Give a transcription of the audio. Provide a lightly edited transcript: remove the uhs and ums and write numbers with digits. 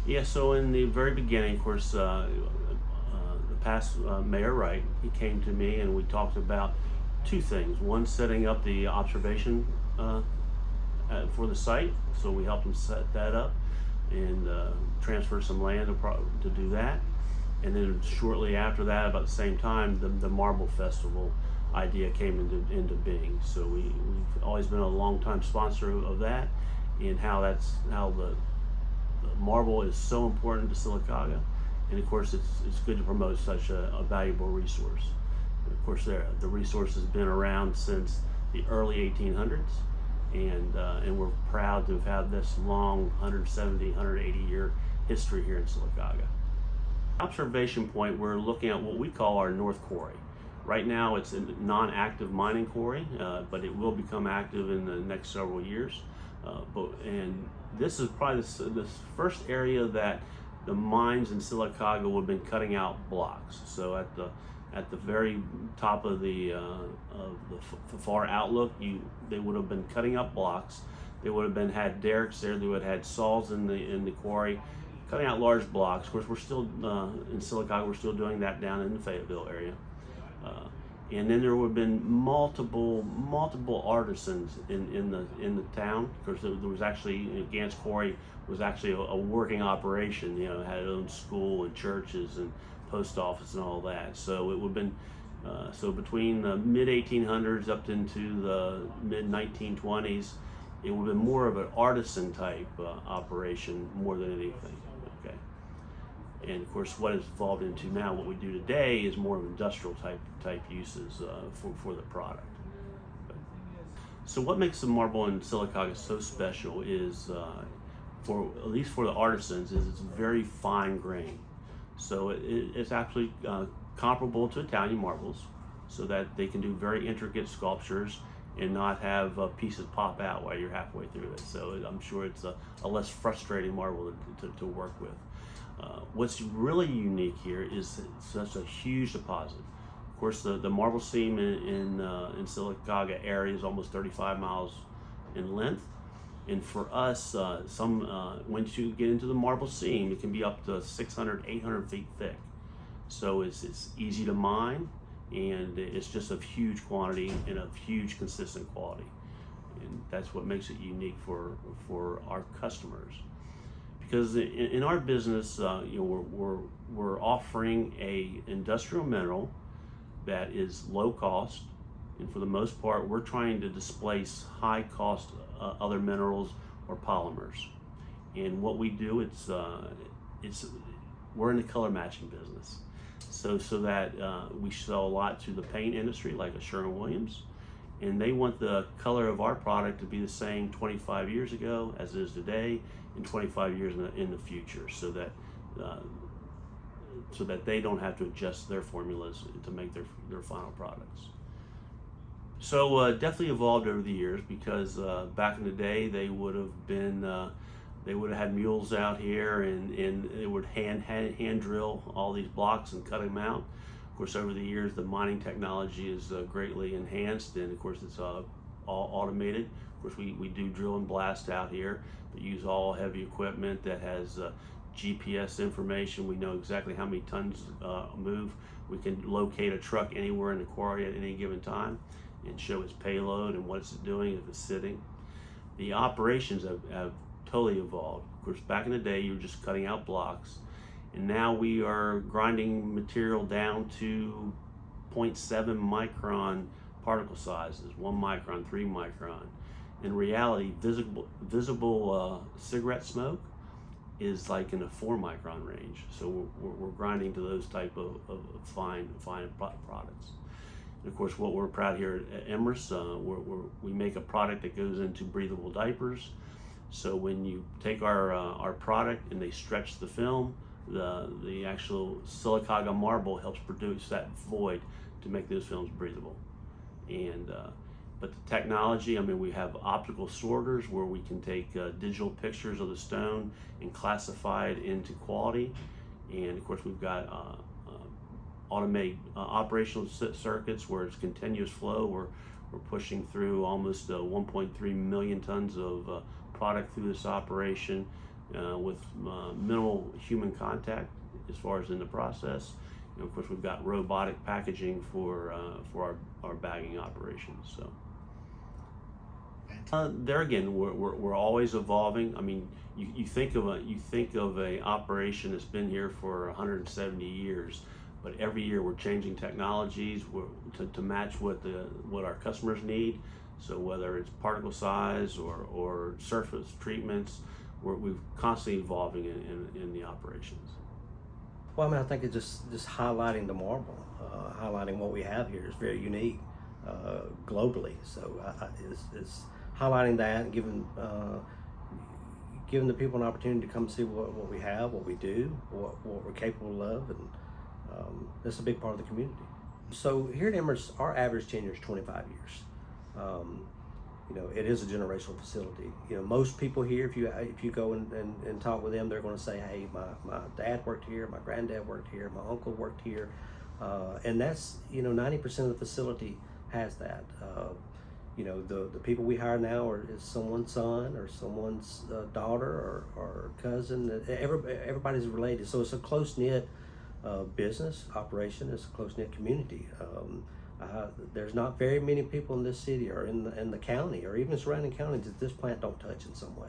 Yeah, so in the very beginning, of course, the past mayor Wright, he came to me and we talked about two things. One, setting up the observation for the site, so we helped him set that up and transfer some land to do that. And then shortly after that, about the same time, the Marble Festival idea came into being. So we've always been a long time sponsor of that, and how the marble is so important to Sylacauga, and of course it's good to promote such a valuable resource. And of course, the resource has been around since the early 1800s, and we're proud to have had this long 170, 180 year history here in Sylacauga. Observation point, we're looking at what we call our North Quarry. Right now it's a non-active mining quarry, but it will become active in the next several years. And this is probably this first area that the mines in Sylacauga would have been cutting out blocks. So at the very top of the far outlook, they would have been cutting up blocks. They would have been had derricks there. They would have had saws in the quarry, cutting out large blocks. Of course, we're still in Sylacauga. We're still doing that down in the Fayetteville area. And then there would have been multiple artisans in the town, because there was actually, Gant's Quarry was actually a working operation. You know, it had its own school and churches and post office and all that. So it would have been so between the mid 1800s up into the mid 1920s, it would have been more of an artisan type operation more than anything. Okay. And of course, what it's evolved into now, what we do today, is more of industrial type uses for the product. So what makes the marble in Sylacauga so special is, at least for the artisans, is it's very fine grain. So it's actually comparable to Italian marbles, so that they can do very intricate sculptures and not have pieces pop out while you're halfway through it. So I'm sure it's a less frustrating marble to work with. What's really unique here is it's such a huge deposit. Of course, the marble seam in Sylacauga area is almost 35 miles in length. And for us, once you get into the marble seam, it can be up to 600, 800 feet thick. So it's easy to mine, and it's just of huge quantity and of huge consistent quality. And that's what makes it unique for our customers. Because in our business, we're offering a industrial mineral that is low cost, and for the most part, we're trying to displace high cost other minerals or polymers. And what we do, we're in the color matching business. So that we sell a lot to the paint industry, like a Sherwin-Williams, and they want the color of our product to be the same 25 years ago as it is today, and 25 years in the future, so that they don't have to adjust their formulas to make their final products. So definitely evolved over the years, because back in the day they would have had mules out here, and they would hand drill all these blocks and cut them out. Of course, over the years, the mining technology is greatly enhanced, and of course, it's all automated. Of course, we do drill and blast out here, but use all heavy equipment that has GPS information. We know exactly how many tons move. We can locate a truck anywhere in the quarry at any given time and show its payload and what it's doing if it's sitting. The operations have totally evolved. Of course, back in the day, you were just cutting out blocks, and now we are grinding material down to 0.7 micron particle sizes, 1 micron, 3 micron. In reality, visible cigarette smoke is like in the 4 micron range. So we're grinding to those type of fine products. And of course, what we're proud here at Imerys, we make a product that goes into breathable diapers. So when you take our product and they stretch the film, the actual Sylacauga marble helps produce that void to make those films breathable. And but the technology, I mean, we have optical sorters where we can take digital pictures of the stone and classify it into quality. And of course, we've got automated operational circuits where it's continuous flow. We're pushing through almost 1.3 million tons of product through this operation. with minimal human contact as far as in the process. And of course, we've got robotic packaging for our bagging operations. So there again, we're always evolving. I mean, you think of a operation that's been here for 170 years, but every year we're changing technologies to match what our customers need. So whether it's particle size or surface treatments, we're constantly evolving in the operations. Well, I mean, I think it's just highlighting the marble, highlighting what we have here is very unique globally. So it's highlighting that and giving the people an opportunity to come see what we have, what we do, what we're capable of, and that's a big part of the community. So here at Imerys, our average tenure is 25 years. You know, it is a generational facility. You know, most people here, if you go and talk with them, they're going to say, hey, my dad worked here, my granddad worked here, my uncle worked here. And that's, you know, 90% of the facility has that. You know, the people we hire now is someone's son or someone's daughter or cousin. Everybody's related. So it's a close-knit business operation. It's a close-knit community. There's not very many people in this city or in the county or even surrounding counties that this plant don't touch in some way.